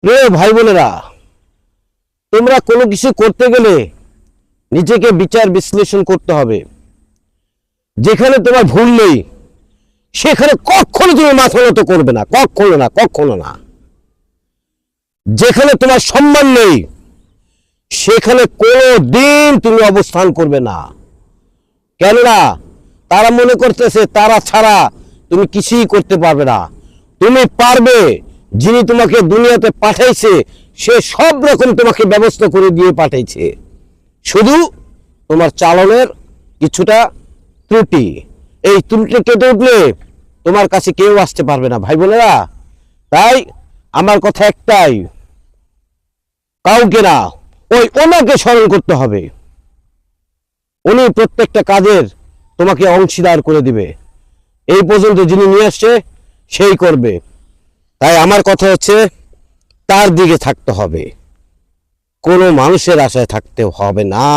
প্রিয় ভাই বোনেরা, তোমরা কোনো কিছু করতে গেলে নিজেকে বিচার বিশ্লেষণ করতে হবে। যেখানে তোমার ভুল নেই সেখানে কখনো তুমি মাথা নত করবে না, কখনো না, কখনো না। যেখানে তোমার সম্মান নেই সেখানে কোনো দিন তুমি অবস্থান করবে না। কেননা তারা মনে করতেছে তারা ছাড়া তুমি কিছুই করতে পারবে না। তুমি পারবে, যিনি তোমাকে দুনিয়াতে পাঠাইছে সে সব রকম তোমাকে ব্যবস্থা করে দিয়ে পাঠাইছে। শুধু তোমার চালনের কিছুটা ত্রুটি, এই ত্রুটি কেটে উঠলে তোমার কাছে কেউ আসতে পারবে না ভাই বোনেরা। তাই আমার কথা একটাই, কাউকে না, ওনাকে স্মরণ করতে হবে। উনি প্রত্যেকটা কাজের তোমাকে অংশীদার করে দিবে। এই পর্যন্ত যিনি নিয়ে আসছে সেই করবে। তাই আমার কথা হচ্ছে তার দিকে থাকতে হবে, কোনো মানুষের আশায় থাকতে হবে না।